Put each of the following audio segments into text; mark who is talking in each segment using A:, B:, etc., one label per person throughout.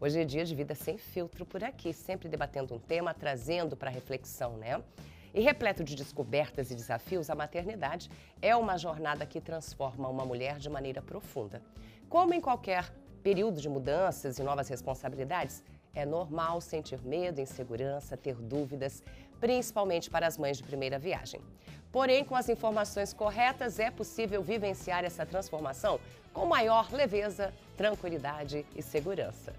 A: Hoje é dia de Vida Sem Filtro por aqui, sempre debatendo um tema, trazendo para reflexão, né? E repleto de descobertas e desafios, a maternidade é uma jornada que transforma uma mulher de maneira profunda. Como em qualquer período de mudanças e novas responsabilidades, é normal sentir medo, insegurança, ter dúvidas, principalmente para as mães de primeira viagem. Porém, com as informações corretas, é possível vivenciar essa transformação com maior leveza, tranquilidade e segurança.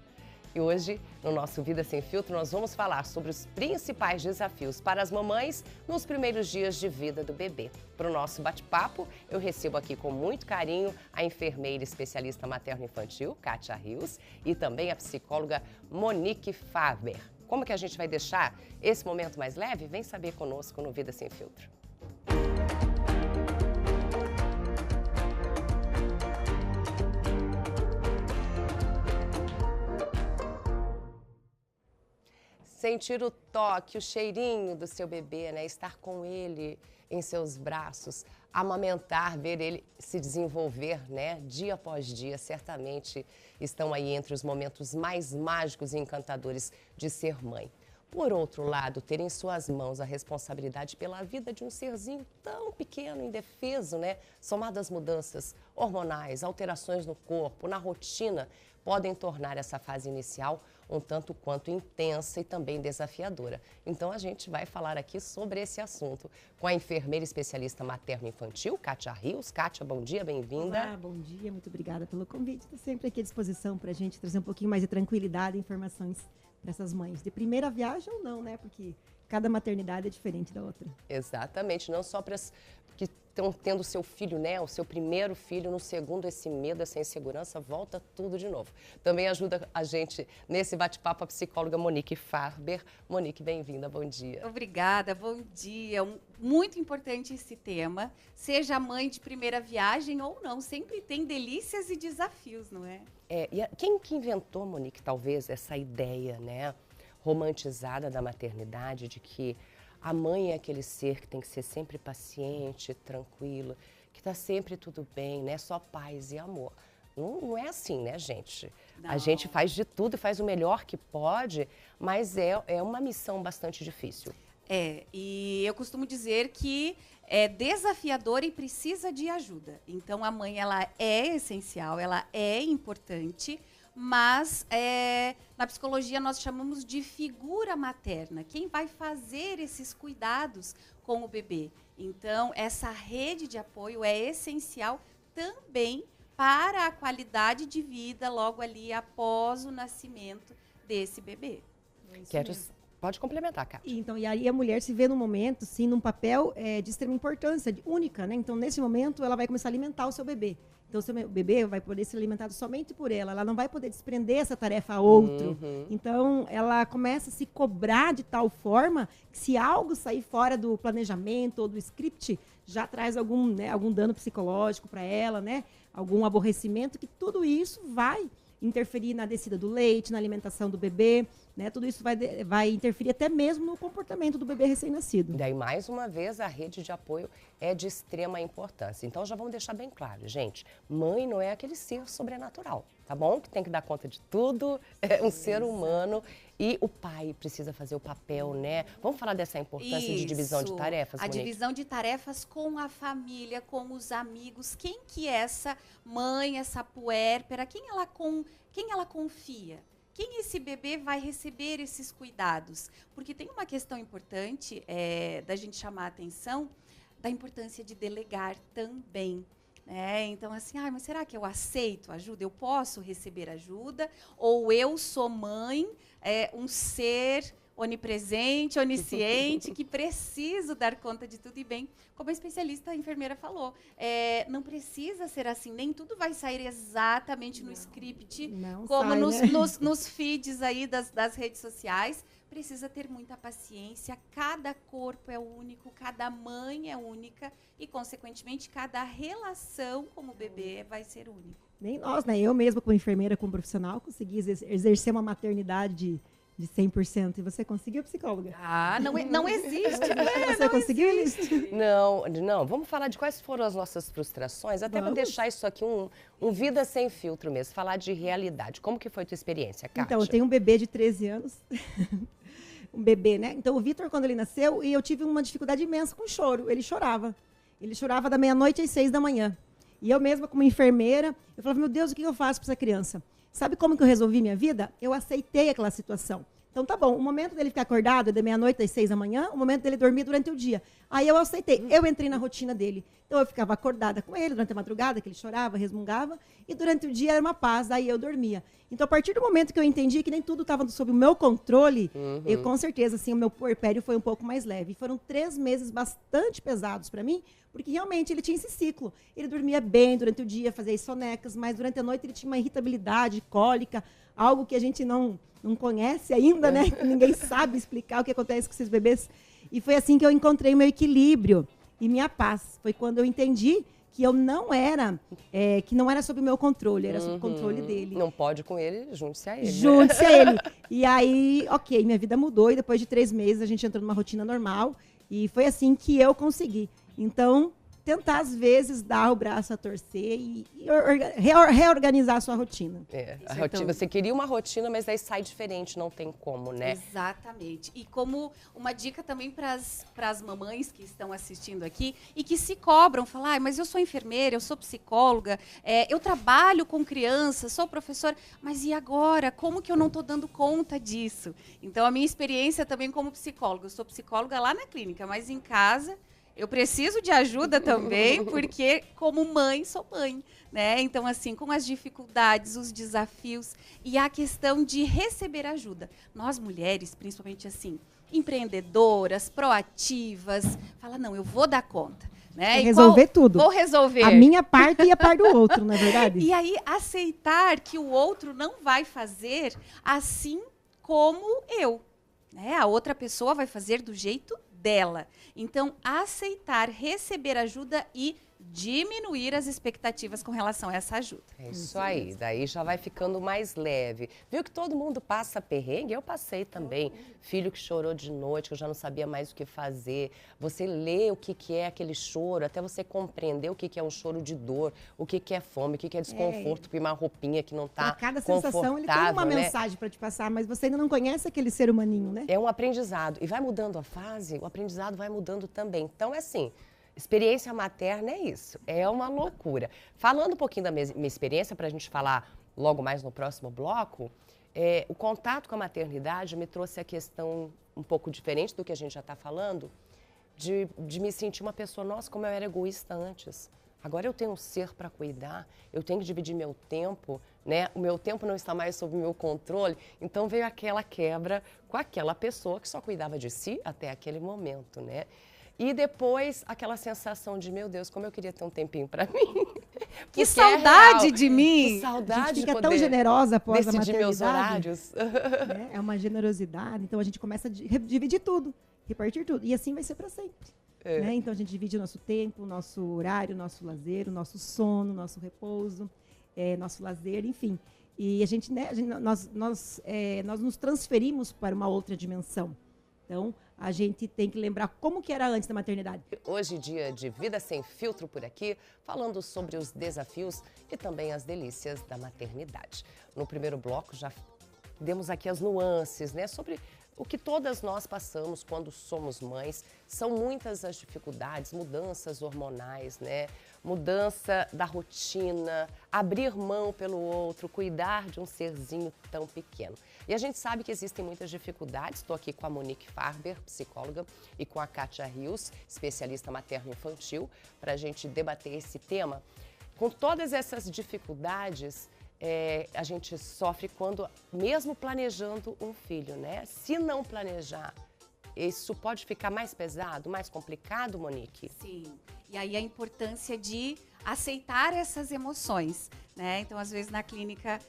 A: E hoje, no nosso Vida Sem Filtro, nós vamos falar sobre os principais desafios para as mamães nos primeiros dias de vida do bebê. Para o nosso bate-papo, eu recebo aqui com muito carinho a enfermeira especialista materno-infantil, Kátia Rios, e também a psicóloga Monique Farber. Como que a gente vai deixar esse momento mais leve? Vem saber conosco no Vida Sem Filtro. Sentir o toque, o cheirinho do seu bebê, né? Estar com ele em seus braços, amamentar, ver ele se desenvolver, né? Dia após dia, certamente estão aí entre os momentos mais mágicos e encantadores de ser mãe. Por outro lado, ter em suas mãos a responsabilidade pela vida de um serzinho tão pequeno, indefeso, né? Somado às mudanças hormonais, alterações no corpo, na rotina, podem tornar essa fase inicial um tanto quanto intensa e também desafiadora. Então a gente vai falar aqui sobre esse assunto com a enfermeira especialista materno-infantil, Kátia Rios. Kátia, bom dia, bem-vinda.
B: Olá, bom dia, muito obrigada pelo convite. Estou sempre aqui à disposição para a gente trazer um pouquinho mais de tranquilidade e informações para essas mães. De primeira viagem ou não, né? Porque cada maternidade é diferente da outra.
A: Exatamente, não só para as que estão tendo seu filho, né? O seu primeiro filho, no segundo esse medo, essa insegurança, volta tudo de novo. Também ajuda a gente nesse bate-papo a psicóloga Monique Farber. Monique, bem-vinda, bom dia.
C: Obrigada, bom dia. Muito importante esse tema, seja mãe de primeira viagem ou não, sempre tem delícias e desafios, não é?
A: Quem que inventou, Monique, talvez, essa ideia, né, romantizada da maternidade, de que a mãe é aquele ser que tem que ser sempre paciente, tranquilo, que está sempre tudo bem, né? Só paz e amor. Não é assim, né, gente?
C: Não.
A: A gente faz de tudo e faz o melhor que pode, mas é uma missão bastante difícil.
C: E eu costumo dizer que é desafiador e precisa de ajuda. Então, a mãe, ela é essencial, ela é importante, mas na psicologia nós chamamos de figura materna, quem vai fazer esses cuidados com o bebê. Então, essa rede de apoio é essencial também para a qualidade de vida logo ali após o nascimento desse bebê.
A: Pode complementar, Kátia.
B: Então, e aí a mulher se vê num momento, sim, num papel de extrema importância, única, né? Então, nesse momento, ela vai começar a alimentar o seu bebê. Então, o seu bebê vai poder ser alimentado somente por ela não vai poder desprender essa tarefa a outro.
A: Uhum.
B: Então, ela começa a se cobrar de tal forma que se algo sair fora do planejamento ou do script, já traz algum dano psicológico para ela, né? Algum aborrecimento, que tudo isso vai interferir na descida do leite, na alimentação do bebê, né? Tudo isso vai interferir até mesmo no comportamento do bebê recém-nascido.
A: Daí, mais uma vez, a rede de apoio é de extrema importância. Então, já vamos deixar bem claro, gente. Mãe não é aquele ser sobrenatural, tá bom? Que tem que dar conta de tudo, é um ser humano. E o pai precisa fazer o papel, né? Vamos falar dessa importância de divisão de tarefas,
C: A
A: Monique?
C: divisão de tarefas com a família, com os amigos. Quem que é essa mãe, essa puérpera? Quem ela confia? Quem esse bebê vai receber esses cuidados? Porque tem uma questão importante da gente chamar a atenção da importância de delegar também. Então, assim, mas será que eu aceito ajuda? Eu posso receber ajuda? Ou eu sou mãe, um ser onipresente, onisciente, que preciso dar conta de tudo? E bem, como a especialista, a enfermeira falou, não precisa ser assim, nem tudo vai sair exatamente no script, como nos feeds aí das redes sociais. Precisa ter muita paciência, cada corpo é único, cada mãe é única e, consequentemente, cada relação com o bebê vai ser única.
B: Nem nós, né? Eu mesma, como enfermeira, como profissional, consegui exercer uma maternidade de 100%. E você conseguiu, psicóloga?
C: Ah, não existe.
B: Você conseguiu, Elis?
A: Não, vamos falar de quais foram as nossas frustrações, até para deixar isso aqui um vida sem filtro mesmo, falar de realidade. Como que foi a tua experiência, Kátia?
B: Então, eu tenho um bebê de 13 anos, um bebê, né? Então, o Vitor, quando ele nasceu, e eu tive uma dificuldade imensa com choro, ele chorava da meia-noite às 6 da manhã. E eu mesma, como enfermeira, eu falava, meu Deus, o que eu faço para essa criança? Sabe como que eu resolvi minha vida? Eu aceitei aquela situação. Então, tá bom, o momento dele ficar acordado é da meia-noite às 6 da manhã, o momento dele dormir durante o dia. Aí eu aceitei, eu entrei na rotina dele. Então, eu ficava acordada com ele durante a madrugada, que ele chorava, resmungava, e durante o dia era uma paz, aí eu dormia. Então, a partir do momento que eu entendi que nem tudo estava sob o meu controle, eu, com certeza, assim, o meu puerpério foi um pouco mais leve. E foram 3 meses bastante pesados para mim, porque realmente ele tinha esse ciclo. Ele dormia bem durante o dia, fazia sonecas, mas durante a noite ele tinha uma irritabilidade, cólica, algo que a gente não conhece ainda, né? Ninguém sabe explicar o que acontece com esses bebês. E foi assim que eu encontrei o meu equilíbrio e minha paz. Foi quando eu entendi que eu não era, que não era sob o meu controle, era sob o controle dele.
A: Não pode com ele, junte-se a ele.
B: Junte-se a ele. E aí, ok, minha vida mudou e depois de 3 meses a gente entrou numa rotina normal e foi assim que eu consegui. Então, tentar, às vezes, dar o braço a torcer e reorganizar a sua rotina.
A: A rotina, você queria uma rotina, mas daí sai diferente, não tem como, né?
C: Exatamente. E como uma dica também para as mamães que estão assistindo aqui e que se cobram, falar, mas eu sou enfermeira, eu sou psicóloga, eu trabalho com crianças, sou professora, mas e agora? Como que eu não estou dando conta disso? Então, a minha experiência também como psicóloga, eu sou psicóloga lá na clínica, mas em casa eu preciso de ajuda também, porque como mãe, sou mãe, né? Então, assim, com as dificuldades, os desafios e a questão de receber ajuda. Nós, mulheres, principalmente assim, empreendedoras, proativas, fala, não, eu vou dar conta. Né?
B: Resolver tudo.
C: Vou resolver.
B: A minha parte e a parte do outro, não é verdade?
C: E aí, aceitar que o outro não vai fazer assim como eu. Né? A outra pessoa vai fazer do jeito dela. Então, aceitar, receber ajuda e diminuir as expectativas com relação a essa ajuda.
A: É isso aí, daí já vai ficando mais leve. Viu que todo mundo passa perrengue? Eu passei também. Filho que chorou de noite, que eu já não sabia mais o que fazer. Você lê o que é aquele choro, até você compreender o que é um choro de dor, o que é fome, o que é desconforto, porque uma roupinha que não está
B: cada sensação, ele tem uma mensagem para te passar, mas você ainda não conhece aquele ser humaninho, né?
A: É um aprendizado. E vai mudando a fase, o aprendizado vai mudando também. Então, é assim, experiência materna é isso, é uma loucura. Falando um pouquinho da minha experiência, para a gente falar logo mais no próximo bloco, o contato com a maternidade me trouxe a questão um pouco diferente do que a gente já está falando, de me sentir uma pessoa, nossa, como eu era egoísta antes. Agora eu tenho um ser para cuidar, eu tenho que dividir meu tempo, né? O meu tempo não está mais sob o meu controle. Então veio aquela quebra com aquela pessoa que só cuidava de si até aquele momento, né? E depois, aquela sensação de, meu Deus, como eu queria ter um tempinho para mim.
C: Que saudade de mim!
A: Que saudade
B: a gente fica
A: de poder
B: tão generosa após a
A: decidir
B: maternidade.
A: meus horários.
B: Né? É uma generosidade, então a gente começa a dividir tudo, repartir tudo. E assim vai ser para sempre. Né? Então a gente divide o nosso tempo, o nosso horário, o nosso lazer, o nosso sono, o nosso repouso, nosso lazer, enfim. E a gente, né, nós nos transferimos para uma outra dimensão. Então, a gente tem que lembrar como que era antes da maternidade.
A: Hoje, dia de Vida Sem Filtro por aqui, falando sobre os desafios e também as delícias da maternidade. No primeiro bloco, já demos aqui as nuances, né, sobre o que todas nós passamos quando somos mães. São muitas as dificuldades, mudanças hormonais, né? Mudança da rotina, abrir mão pelo outro, cuidar de um serzinho tão pequeno. E a gente sabe que existem muitas dificuldades. Estou aqui com a Monique Farber, psicóloga, e com a Kátia Rios, especialista materno-infantil, para a gente debater esse tema. Com todas essas dificuldades, a gente sofre quando, mesmo planejando um filho, né? Se não planejar, isso pode ficar mais pesado, mais complicado, Monique?
C: Sim. E aí a importância de aceitar essas emoções, né? Então, às vezes, na clínica,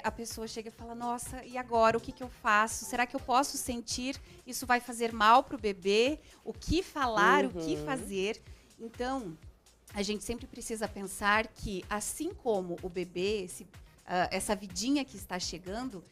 C: a pessoa chega e fala, nossa, e agora? O que eu faço? Será que eu posso sentir? Isso vai fazer mal para o bebê? O que falar? O que fazer? Então, a gente sempre precisa pensar que, assim como o bebê, essa vidinha que está chegando,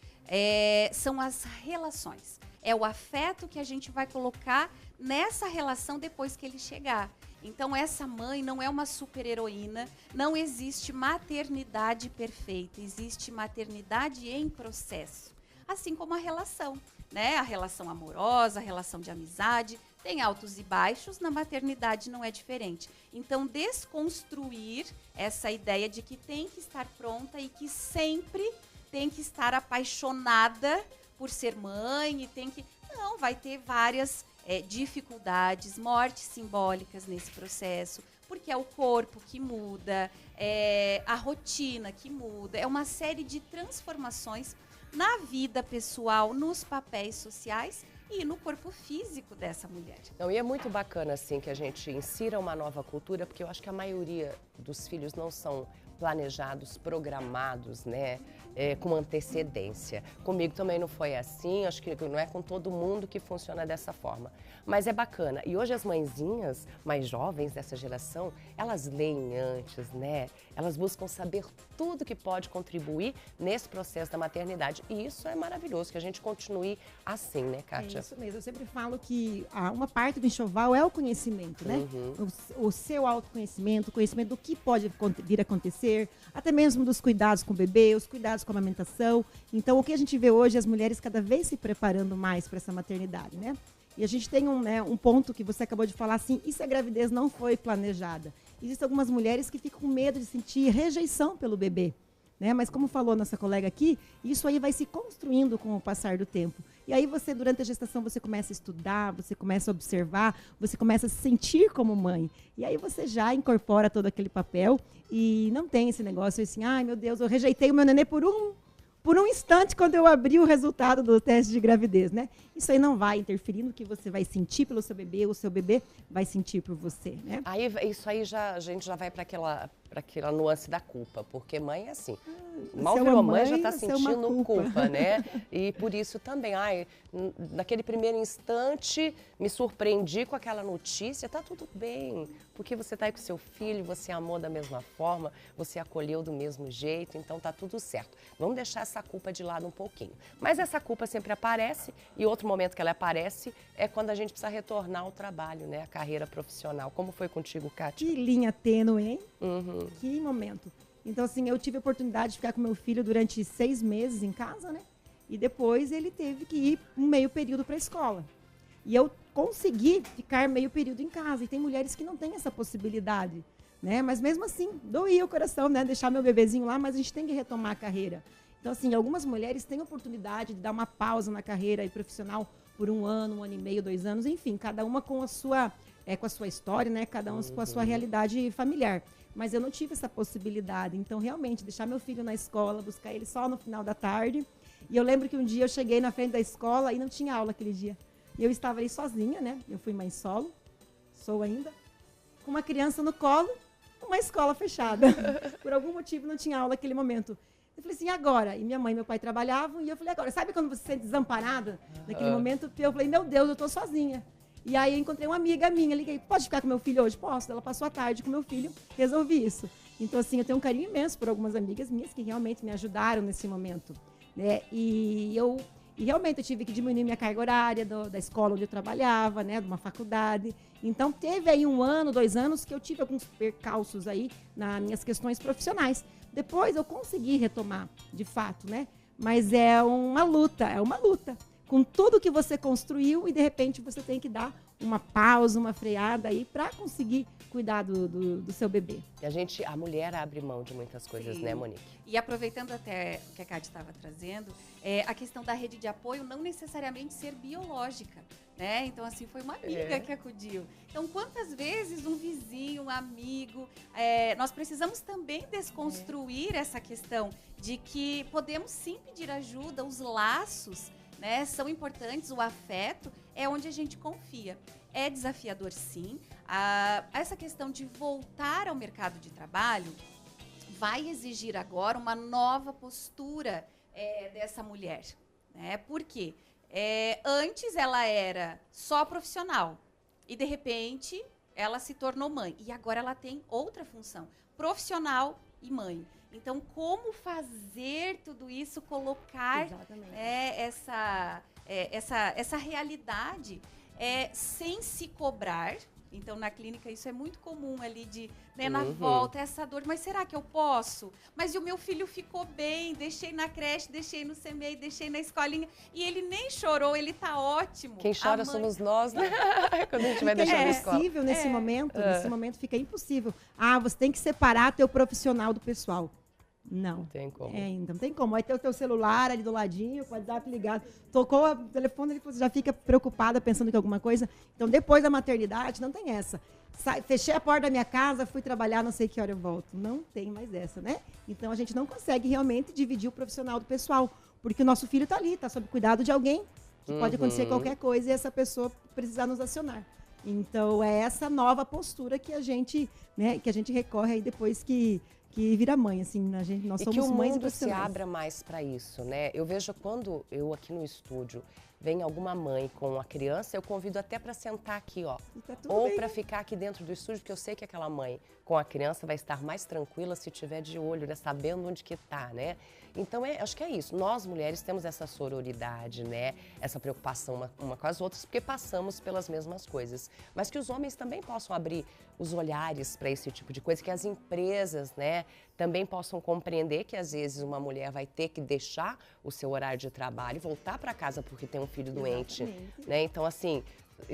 C: são as relações. É o afeto que a gente vai colocar nessa relação depois que ele chegar. Então, essa mãe não é uma super-heroína, não existe maternidade perfeita, existe maternidade em processo. Assim como a relação, né? A relação amorosa, a relação de amizade, tem altos e baixos, na maternidade não é diferente. Então, desconstruir essa ideia de que tem que estar pronta e que sempre tem que estar apaixonada por ser mãe e tem que... Não, vai ter várias dificuldades, mortes simbólicas nesse processo, porque é o corpo que muda, a rotina que muda, é uma série de transformações na vida pessoal, nos papéis sociais e no corpo físico dessa mulher.
A: Não, e é muito bacana, assim, que a gente insira uma nova cultura, porque eu acho que a maioria dos filhos não são planejados, programados, né, com antecedência. Comigo também não foi assim, acho que não é com todo mundo que funciona dessa forma. Mas é bacana. E hoje as mãezinhas mais jovens dessa geração, elas leem antes, né? Elas buscam saber tudo que pode contribuir nesse processo da maternidade. E isso é maravilhoso, que a gente continue assim, né, Kátia?
B: É isso mesmo. Eu sempre falo que uma parte do enxoval é o conhecimento, né?
A: Uhum.
B: O seu autoconhecimento, o conhecimento do que pode vir a acontecer, até mesmo dos cuidados com o bebê, os cuidados com a amamentação. Então, o que a gente vê hoje, as mulheres cada vez se preparando mais para essa maternidade, né? E a gente tem um ponto que você acabou de falar, assim, e se a gravidez não foi planejada? Existem algumas mulheres que ficam com medo de sentir rejeição pelo bebê, né? Mas como falou nossa colega aqui, isso aí vai se construindo com o passar do tempo. E aí você, durante a gestação, você começa a estudar, você começa a observar, você começa a se sentir como mãe. E aí você já incorpora todo aquele papel e não tem esse negócio assim, ai meu Deus, eu rejeitei o meu nenê por um instante quando eu abri o resultado do teste de gravidez, né? Isso aí não vai interferir no que você vai sentir pelo seu bebê, o seu bebê vai sentir por você, né?
A: Aí, isso aí a gente já vai para aquela nuance da culpa, porque mãe é assim, mal virou mãe já está sentindo culpa, né? E por isso também, naquele primeiro instante me surpreendi com aquela notícia, tá tudo bem, porque você está aí com seu filho, você amou da mesma forma, você acolheu do mesmo jeito, então tá tudo certo. Vamos deixar essa culpa de lado um pouquinho. Mas essa culpa sempre aparece e outro momento que ela aparece é quando a gente precisa retornar ao trabalho, né? A carreira profissional. Como foi contigo, Kátia?
B: Que linha tênue, hein?
A: Uhum.
B: Que momento. Então, assim, eu tive a oportunidade de ficar com meu filho durante 6 meses em casa, né? E depois ele teve que ir um meio período para a escola. E eu consegui ficar meio período em casa. E tem mulheres que não têm essa possibilidade, né? Mas mesmo assim, doía o coração, né? Deixar meu bebezinho lá, mas a gente tem que retomar a carreira. Então, assim, algumas mulheres têm a oportunidade de dar uma pausa na carreira profissional por 1 ano, 1 ano e meio, 2 anos, enfim, cada uma com a sua história, né? Cada uma com a sua realidade familiar. Mas eu não tive essa possibilidade. Então, realmente, deixar meu filho na escola, buscar ele só no final da tarde. E eu lembro que um dia eu cheguei na frente da escola e não tinha aula aquele dia. E eu estava ali sozinha, né? Eu fui mãe solo, sou ainda, com uma criança no colo, uma escola fechada. Por algum motivo não tinha aula naquele momento. Eu falei assim, e agora? E minha mãe e meu pai trabalhavam, e eu falei, agora? Sabe quando você se sente desamparada? Naquele momento, eu falei, meu Deus, eu tô sozinha. E aí eu encontrei uma amiga minha, liguei, pode ficar com meu filho hoje? Posso. Ela passou a tarde com meu filho, resolvi isso. Então, assim, eu tenho um carinho imenso por algumas amigas minhas que realmente me ajudaram nesse momento, né? E realmente eu tive que diminuir minha carga horária da escola onde eu trabalhava, né? De uma faculdade. Então, teve aí 1 ano, 2 anos que eu tive alguns percalços aí nas minhas questões profissionais. Depois eu consegui retomar, de fato, né? Mas é uma luta. Com tudo que você construiu e, de repente, você tem que dar uma pausa, uma freada aí para conseguir cuidar do seu bebê.
A: E a mulher abre mão de muitas coisas,
C: Sim.
A: Né, Monique?
C: E aproveitando até o que a Kátia estava trazendo, a questão da rede de apoio não necessariamente ser biológica, né? Então, assim, foi uma amiga que acudiu. Então, quantas vezes um vizinho, um amigo, nós precisamos também desconstruir essa questão de que podemos sim pedir ajuda, os laços, né, são importantes, o afeto é onde a gente confia. É desafiador, sim. Essa questão de voltar ao mercado de trabalho vai exigir agora uma nova postura dessa mulher. Né? Por quê? Antes ela era só profissional e, de repente, ela se tornou mãe. E agora ela tem outra função, profissional e mãe. Então, como fazer tudo isso, colocar essa realidade sem se cobrar. Então, na clínica, isso é muito comum ali na volta, essa dor. Mas será que eu posso? Mas o meu filho ficou bem, deixei na creche, deixei no CMEI, deixei na escolinha. E ele nem chorou, ele tá ótimo.
A: Quem chora somos nós, né? Quando a gente vai deixar na escola.
B: É impossível nesse momento fica impossível. Ah, você tem que separar teu profissional do pessoal. Não tem como. Não tem como. Vai ter o teu celular ali do ladinho, com o WhatsApp ligado. Tocou o telefone, você já fica preocupada, pensando que alguma coisa. Então, depois da maternidade, não tem essa. Fechei a porta da minha casa, fui trabalhar, não sei que hora eu volto. Não tem mais essa, né? Então, a gente não consegue realmente dividir o profissional do pessoal. Porque o nosso filho está ali, está sob cuidado de alguém, que pode acontecer qualquer coisa e essa pessoa precisar nos acionar. Então, é essa nova postura que a gente recorre aí depois que vira mãe, assim, nós somos mães e profissionais.
A: Que o mundo se abra mais para isso, né? Eu vejo quando eu aqui no estúdio vem alguma mãe com a criança, eu convido até para sentar aqui, ó. Ou para ficar aqui dentro do estúdio, porque eu sei que aquela mãe com a criança vai estar mais tranquila se tiver de olho, né? Sabendo onde que tá, né? Então, acho que é isso. Nós, mulheres, temos essa sororidade, né? Essa preocupação uma com as outras, porque passamos pelas mesmas coisas. Mas que os homens também possam abrir os olhares para esse tipo de coisa, que as empresas, né, também possam compreender que, às vezes, uma mulher vai ter que deixar o seu horário de trabalho e voltar para casa porque tem um filho doente, né? Então, assim,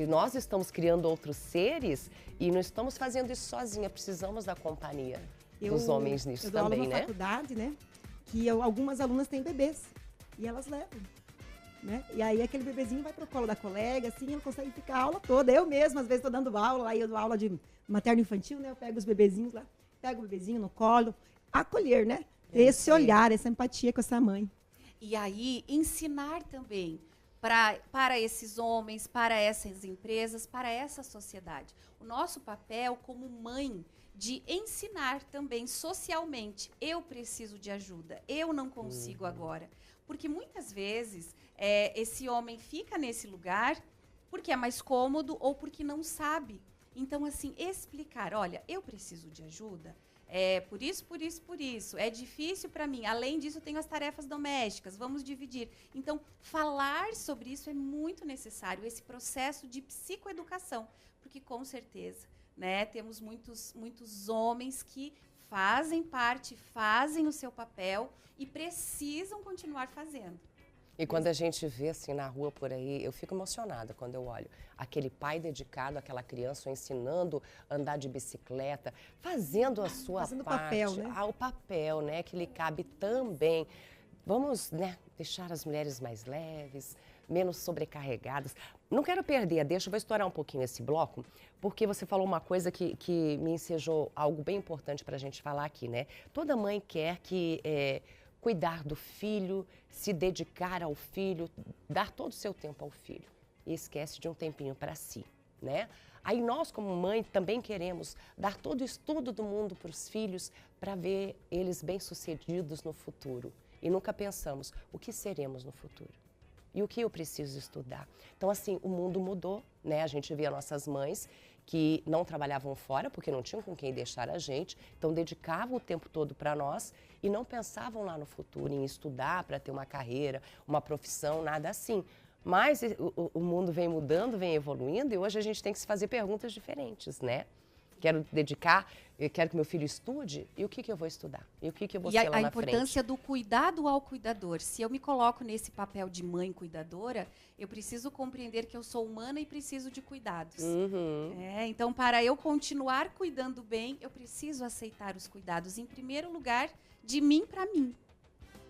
A: nós estamos criando outros seres e não estamos fazendo isso sozinha, precisamos da companhia dos homens nisso também, né? Eu dou aula na
B: faculdade, né? Que algumas alunas têm bebês e elas levam, né? E aí aquele bebezinho vai pro colo da colega, assim, ela consegue ficar a aula toda. Eu mesma, às vezes, estou dando aula, aí eu dou aula de materno-infantil, né? Eu pego os bebezinhos lá, pego o bebezinho no colo, acolher, né? Esse olhar, essa empatia com essa mãe.
C: E aí, ensinar também para esses homens, para essas empresas, para essa sociedade. O nosso papel como mãe de ensinar também socialmente. Eu preciso de ajuda, eu não consigo agora. Porque muitas vezes esse homem fica nesse lugar porque é mais cômodo ou porque não sabe. Então, assim, explicar, olha, eu preciso de ajuda, por isso, por isso, por isso. É difícil para mim. Além disso, eu tenho as tarefas domésticas, vamos dividir. Então, falar sobre isso é muito necessário, esse processo de psicoeducação. Porque, com certeza, né, temos muitos homens que fazem parte, fazem o seu papel e precisam continuar fazendo.
A: E quando a gente vê assim na rua por aí, eu fico emocionada quando eu olho aquele pai dedicado àquela criança, ensinando a andar de bicicleta, fazendo a sua parte,
B: papel, né?
A: O papel, né, que lhe cabe também. Vamos, né, deixar as mulheres mais leves, menos sobrecarregadas. Não quero perder a deixa, eu vou estourar um pouquinho esse bloco, porque você falou uma coisa que me ensejou algo bem importante para a gente falar aqui, né? Toda mãe quer que cuidar do filho, se dedicar ao filho, dar todo o seu tempo ao filho. E esquece de um tempinho para si, né? Aí nós, como mãe, também queremos dar todo o estudo do mundo para os filhos para ver eles bem-sucedidos no futuro. E nunca pensamos, o que seremos no futuro? E o que eu preciso estudar? Então, assim, o mundo mudou, né? A gente via nossas mães que não trabalhavam fora, porque não tinham com quem deixar a gente, então dedicavam o tempo todo para nós e não pensavam lá no futuro, em estudar para ter uma carreira, uma profissão, nada assim. Mas o mundo vem mudando, vem evoluindo e hoje a gente tem que se fazer perguntas diferentes, né? Quero dedicar, eu quero que meu filho estude, e o que eu vou estudar? E o que eu vou ser lá na frente?
C: E a importância do cuidado ao cuidador. Se eu me coloco nesse papel de mãe cuidadora, eu preciso compreender que eu sou humana e preciso de cuidados. Então, para eu continuar cuidando bem, eu preciso aceitar os cuidados, em primeiro lugar, de mim para mim.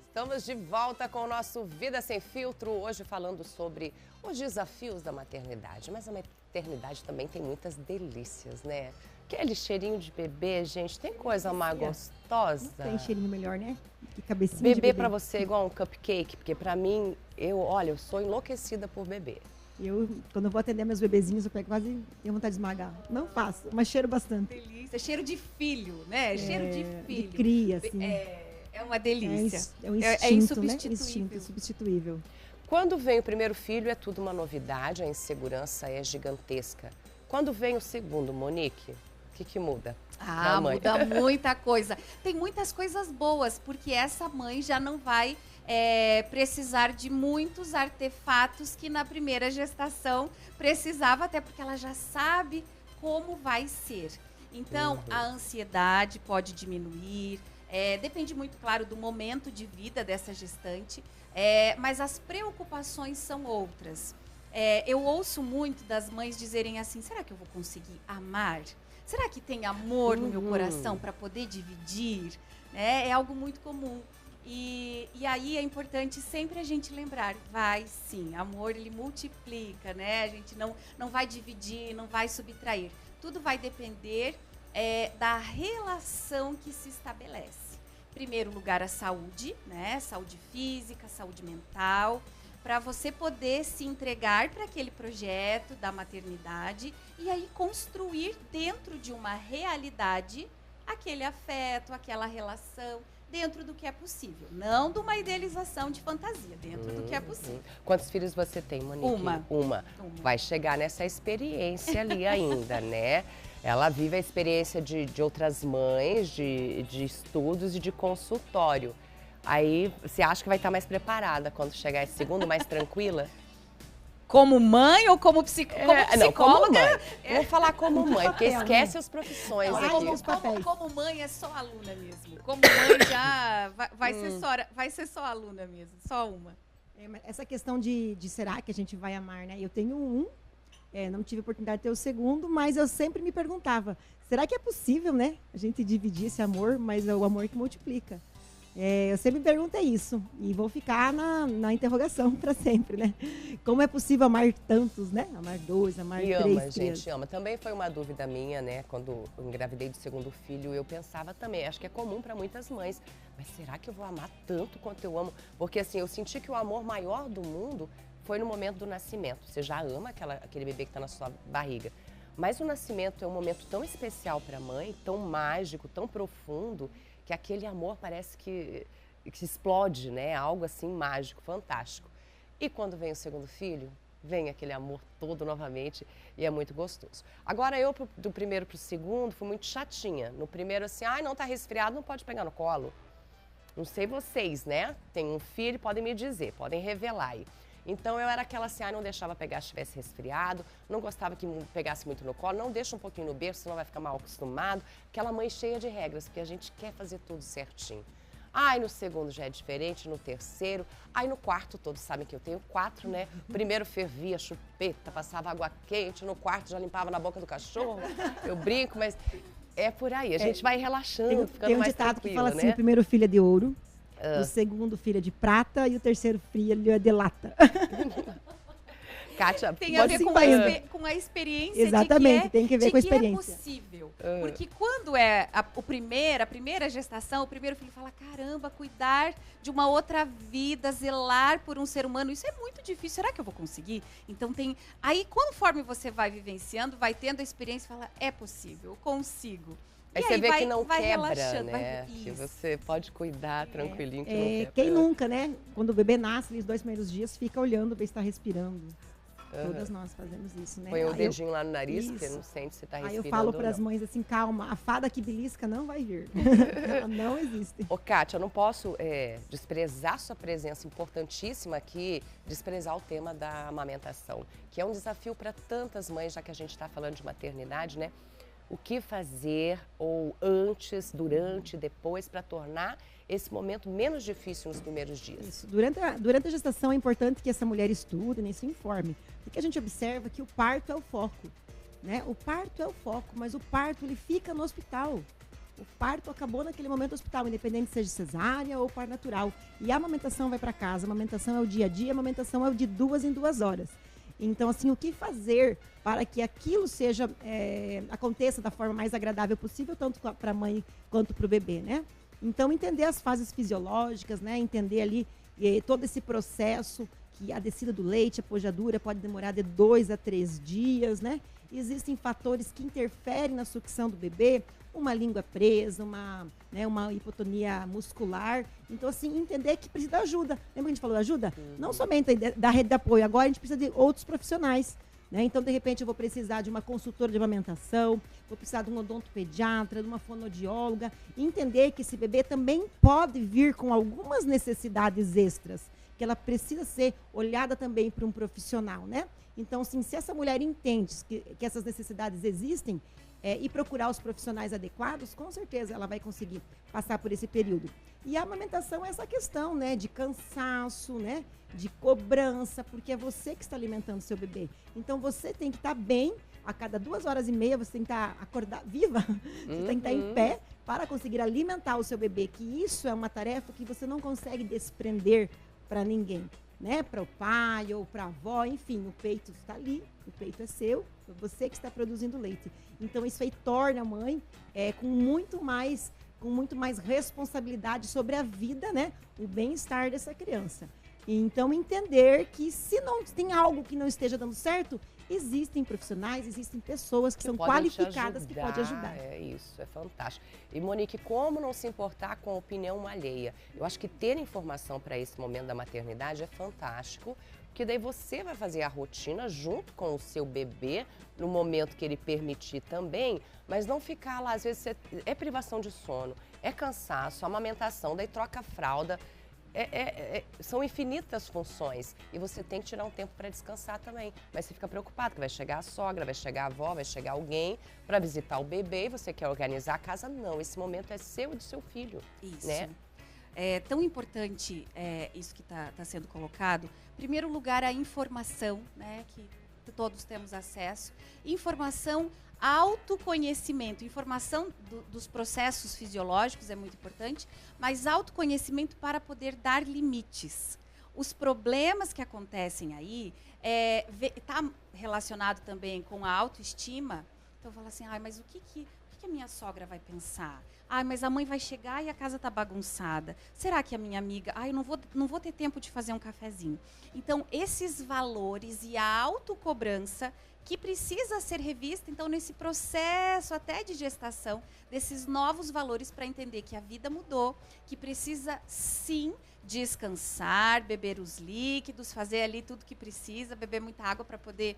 A: Estamos de volta com o nosso Vida Sem Filtro, hoje falando sobre os desafios da maternidade. Mas a maternidade também tem muitas delícias, né? Aquele cheirinho de bebê, gente, tem coisa mais gostosa.
B: Não tem cheirinho melhor, né? Que cabecinha
A: bebê
B: de bebê.
A: Pra você é igual um cupcake, porque pra mim, eu sou enlouquecida por bebê.
B: Quando eu vou atender meus bebezinhos, eu pego quase, tenho vontade de esmagar. Não faço, mas cheiro bastante.
C: Delícia, cheiro de filho, né? Cheiro de filho.
B: De cria, assim.
C: É uma delícia.
B: É um instinto,
C: insubstituível.
B: Né? Instinto insubstituível.
A: Quando vem o primeiro filho, é tudo uma novidade, a insegurança é gigantesca. Quando vem o segundo, Monique, o que muda?
C: Ah, muda muita coisa. Tem muitas coisas boas, porque essa mãe já não vai precisar de muitos artefatos que na primeira gestação precisava, até porque ela já sabe como vai ser. Então, a ansiedade pode diminuir, depende muito, claro, do momento de vida dessa gestante, mas as preocupações são outras. Eu ouço muito das mães dizerem assim, será que eu vou conseguir amar? Será que tem amor no meu coração para poder dividir? É algo muito comum. E aí é importante sempre a gente lembrar, vai sim, amor ele multiplica, né? A gente não vai dividir, não vai subtrair. Tudo vai depender da relação que se estabelece. Em primeiro lugar, a saúde, né? Saúde física, saúde mental, para você poder se entregar para aquele projeto da maternidade e aí construir dentro de uma realidade aquele afeto, aquela relação, dentro do que é possível. Não de uma idealização de fantasia, dentro do que é possível.
A: Quantos filhos você tem, Monique? Uma. Vai chegar nessa experiência ali ainda, né? Ela vive a experiência de outras mães, de estudos e de consultório. Aí, você acha que vai estar mais preparada quando chegar esse segundo, mais tranquila?
C: Como mãe ou como psicóloga?
A: Não, como mãe. Vou falar como mãe, porque esquece as profissões aqui.
C: Como mãe é só aluna mesmo. Como mãe já vai ser só aluna mesmo, só uma.
B: Essa questão de será que a gente vai amar, né? Eu tenho não tive oportunidade de ter o segundo, mas eu sempre me perguntava, será que é possível, né? A gente dividir esse amor, mas é o amor que multiplica. Eu sempre me perguntei isso e vou ficar na interrogação para sempre, né? Como é possível amar tantos, né? Amar dois, amar três crianças.
A: Gente, ama. Também foi uma dúvida minha, né? Quando eu engravidei do segundo filho, eu pensava também, acho que é comum para muitas mães, mas será que eu vou amar tanto quanto eu amo? Porque assim, eu senti que o amor maior do mundo foi no momento do nascimento. Você já ama aquele bebê que está na sua barriga. Mas o nascimento é um momento tão especial para a mãe, tão mágico, tão profundo, que aquele amor parece que explode, né? Algo assim mágico, fantástico. E quando vem o segundo filho, vem aquele amor todo novamente e é muito gostoso. Agora eu, do primeiro para o segundo, fui muito chatinha. No primeiro assim, não tá resfriado, não pode pegar no colo. Não sei vocês, né? Tem um filho, podem me dizer, podem revelar aí. Então eu era aquela assim, não deixava pegar se estivesse resfriado, não gostava que pegasse muito no colo, não deixa um pouquinho no berço, senão vai ficar mal acostumado. Aquela mãe cheia de regras, porque a gente quer fazer tudo certinho. No segundo já é diferente, no terceiro, no quarto, todos sabem que eu tenho 4, né? Primeiro fervia chupeta, passava água quente, no quarto já limpava na boca do cachorro. Eu brinco, mas é por aí, a gente vai relaxando, ficando mais tranquila, né? Tem um ditado que fala assim,
B: o primeiro filho é de ouro, o segundo filho é de prata e o terceiro filho é de lata.
A: Kátia,
C: tem a ver com a experiência.
B: Exatamente,
C: de
B: tem que ver com a experiência.
C: É possível. Porque quando é a primeira gestação, o primeiro filho fala, caramba, cuidar de uma outra vida, zelar por um ser humano, isso é muito difícil, será que eu vou conseguir? Então aí conforme você vai vivenciando, vai tendo a experiência, fala, é possível, eu consigo.
A: Aí você vê que não quebra, né? Que você pode cuidar tranquilinho, que não quebra.
B: Quem nunca, né? Quando o bebê nasce, os 2 primeiros dias, fica olhando, ver se está respirando. Todas nós fazemos isso, né?
A: Põe o dedinho lá no nariz, porque não sente se está respirando.
B: Aí eu falo para as mães assim, calma, a fada que belisca não vai vir. Ela não existe.
A: Kátia, eu não posso desprezar sua presença importantíssima aqui, desprezar o tema da amamentação, que é um desafio para tantas mães, já que a gente está falando de maternidade, né? O que fazer, ou antes, durante, depois, para tornar esse momento menos difícil nos primeiros dias?
B: Isso. Durante a gestação é importante que essa mulher estude, né, se informe. Porque a gente observa que o parto é o foco, né? O parto é o foco, mas o parto ele fica no hospital. O parto acabou naquele momento no hospital, independente seja cesárea ou parto natural. E a amamentação vai para casa, a amamentação é o dia a dia, a amamentação é o de 2 em 2 horas. Então, assim, o que fazer para que aquilo aconteça da forma mais agradável possível, tanto para a mãe quanto para o bebê, né? Então, entender as fases fisiológicas, né? Entender ali todo esse processo, que a descida do leite, a pojadura, pode demorar de 2 a 3 dias, né? Existem fatores que interferem na sucção do bebê, uma língua presa, uma hipotonia muscular. Então, assim, entender que precisa de ajuda. Lembra que a gente falou de ajuda? Não somente da rede de apoio, agora a gente precisa de outros profissionais. né? Então, de repente, eu vou precisar de uma consultora de amamentação, vou precisar de um odontopediatra, de uma fonoaudióloga, e entender que esse bebê também pode vir com algumas necessidades extras, que ela precisa ser olhada também por um profissional, né? Então, assim, se essa mulher entende que essas necessidades existem, e procurar os profissionais adequados, com certeza ela vai conseguir passar por esse período. E a amamentação é essa questão, né, de cansaço, né, de cobrança, porque é você que está alimentando seu bebê. Então, você tem que estar bem, a cada 2h30 você tem que estar acordada, viva, você tem que estar em pé para conseguir alimentar o seu bebê, que isso é uma tarefa que você não consegue desprender para ninguém, né, para o pai ou para a avó, enfim, o peito está ali, o peito é seu, é você que está produzindo leite. Então, isso aí torna a mãe com muito mais responsabilidade sobre a vida, né, o bem-estar dessa criança. E, então, entender que se não tem algo que não esteja dando certo, existem profissionais, existem pessoas que são qualificadas que podem ajudar.
A: É isso, é fantástico. E, Monique, como não se importar com a opinião alheia? Eu acho que ter informação para esse momento da maternidade é fantástico, porque daí você vai fazer a rotina junto com o seu bebê, no momento que ele permitir também, mas não ficar lá, às vezes é privação de sono, é cansaço, amamentação, daí troca a fralda. São infinitas funções e você tem que tirar um tempo para descansar também. Mas você fica preocupado que vai chegar a sogra, vai chegar a avó, vai chegar alguém para visitar o bebê e você quer organizar a casa. Não, esse momento é seu e do seu filho.
C: Isso.
A: Né?
C: É tão importante isso que está sendo colocado. Em primeiro lugar, a informação, né, que todos temos acesso. Informação, autoconhecimento. Informação dos processos fisiológicos é muito importante, mas autoconhecimento para poder dar limites. Os problemas que acontecem aí está relacionado também com a autoestima. Então, fala assim, mas o que a minha sogra vai pensar? Mas a mãe vai chegar e a casa está bagunçada. Será que a minha amiga... eu não vou ter tempo de fazer um cafezinho. Então, esses valores e a autocobrança que precisa ser revista, então, nesse processo até de gestação, desses novos valores para entender que a vida mudou, que precisa, sim, descansar, beber os líquidos, fazer ali tudo que precisa, beber muita água para poder...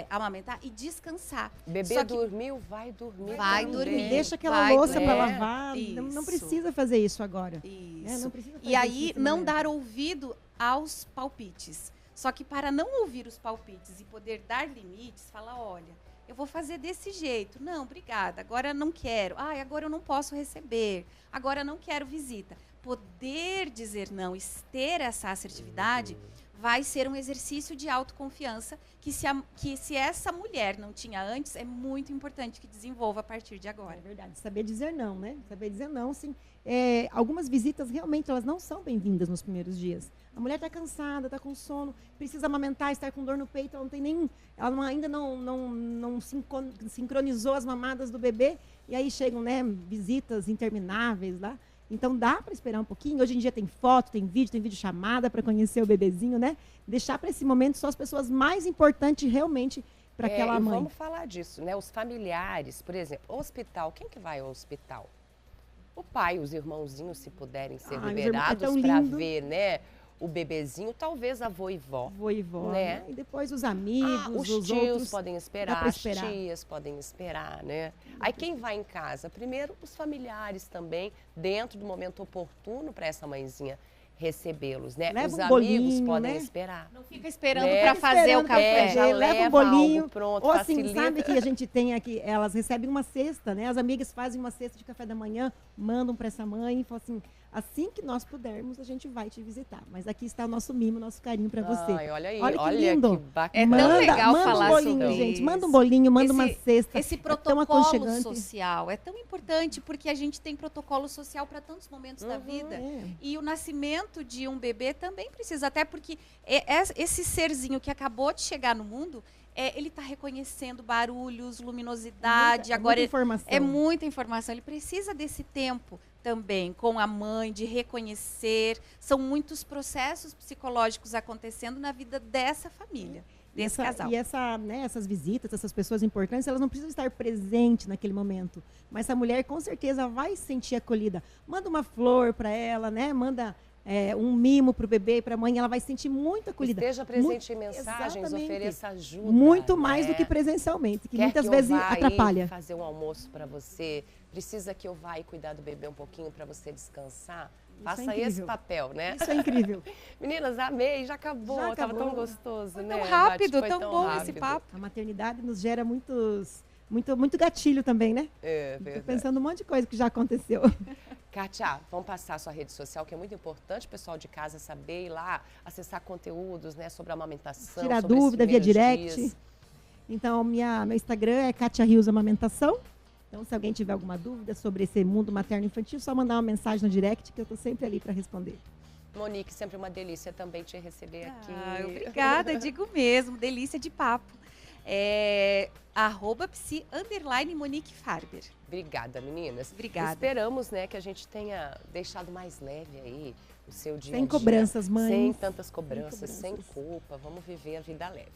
C: amamentar e descansar.
A: Bebê dormiu, vai dormir.
C: Vai dormir.
B: Deixa aquela louça para lavar. Não precisa fazer isso agora.
C: Isso.
B: Não precisa fazer
C: e aí,
B: isso
C: não dar ouvido aos palpites. Só que para não ouvir os palpites e poder dar limites, fala, olha, eu vou fazer desse jeito. Não, obrigada, agora não quero. Agora eu não posso receber. Agora não quero visita. Poder dizer não e ter essa assertividade vai ser um exercício de autoconfiança que se essa mulher não tinha antes, é muito importante que desenvolva a partir de agora.
B: É verdade, saber dizer não, né? Saber dizer não, sim. Algumas visitas, realmente, elas não são bem-vindas nos primeiros dias. A mulher está cansada, está com sono, precisa amamentar, estar com dor no peito, ela não tem nem... Ela ainda não sincronizou as mamadas do bebê, e aí chegam, né, visitas intermináveis lá. Então, dá para esperar um pouquinho. Hoje em dia tem foto, tem vídeo chamada para conhecer o bebezinho, né? Deixar para esse momento só as pessoas mais importantes realmente para aquela mãe.
A: Vamos falar disso, né? Os familiares, por exemplo, hospital. Quem que vai ao hospital? O pai, os irmãozinhos, se puderem ser liberados para ver, né? O bebezinho, talvez a avó e vó.
B: Né? E depois os amigos,
A: os tios
B: outros,
A: podem esperar, as tias podem esperar, né? Aí quem vai em casa? Primeiro, os familiares também, dentro do momento oportuno para essa mãezinha recebê-los, né?
B: Leva
A: os
B: um
A: amigos
B: bolinho,
A: podem
B: né?
A: esperar.
C: Não fica esperando para fazer o café.
B: Já leva um bolinho.
A: Pronto,
B: ou assim,
A: facilita.
B: sabe que a gente tem aqui, elas recebem uma cesta, né? As amigas fazem uma cesta de café da manhã, mandam para essa mãe e falam assim que nós pudermos, a gente vai te visitar. Mas aqui está o nosso mimo, nosso carinho para você.
A: Ai, olha aí,
B: olha que lindo.
A: Que bacana.
C: É tão legal
B: manda
C: falar
B: um bolinho,
C: sobre
B: gente.
C: isso.
B: Manda um bolinho, manda uma cesta.
C: Esse protocolo social é tão importante porque a gente tem protocolo social para tantos momentos da vida. E o nascimento de um bebê também precisa, até porque esse serzinho que acabou de chegar no mundo, ele está reconhecendo barulhos, luminosidade.
B: Muita informação.
C: É muita informação. Ele precisa desse tempo também com a mãe, de reconhecer. São muitos processos psicológicos acontecendo na vida dessa família, desse casal.
B: E essas visitas, essas pessoas importantes, elas não precisam estar presentes naquele momento. Mas essa mulher, com certeza, vai se sentir acolhida. Manda uma flor para ela, né? Manda um mimo para o bebê e para a mãe, ela vai se sentir muito acolhida.
A: Esteja presente em mensagens,
B: exatamente.
A: ofereça ajuda.
B: Muito mais do
A: né?
B: que presencialmente, que
A: Quer
B: muitas
A: que
B: vezes
A: eu vá
B: atrapalha.
A: aí fazer um almoço para você? Precisa que eu vá e cuidar do bebê um pouquinho para você descansar? Faça
B: incrível.
A: esse papel, né?
B: Isso é incrível.
A: Meninas, amei, já acabou.
B: Já
A: Tava tão
B: acabou.
A: gostoso,
C: Foi
A: né?
C: tão rápido,
A: Bate, foi
C: tão bom esse
A: rápido.
C: papo.
B: A maternidade nos gera muito gatilho também, né?
A: É
B: Tô
A: verdade.
B: pensando um monte de coisa que já aconteceu.
A: Kátia, vamos passar a sua rede social, que é muito importante o pessoal de casa saber ir lá, acessar conteúdos, né, sobre a amamentação,
B: Tirar
A: sobre esses
B: dúvida via
A: primeiros
B: direct.
A: dias.
B: Então, meu Instagram é Kátia Rios Amamentação. Então, se alguém tiver alguma dúvida sobre esse mundo materno-infantil, só mandar uma mensagem no direct, que eu tô sempre ali para responder.
A: Monique, sempre uma delícia também te receber aqui.
C: Obrigada, digo mesmo, delícia de papo. @psi_Monique Farber.
A: Obrigada, meninas.
C: Obrigada.
A: Esperamos, né, que a gente tenha deixado mais leve aí o seu dia a
B: Sem
A: dia.
B: cobranças, mães.
A: Sem tantas cobranças, sem
B: cobranças.
A: culpa. Vamos viver a vida leve.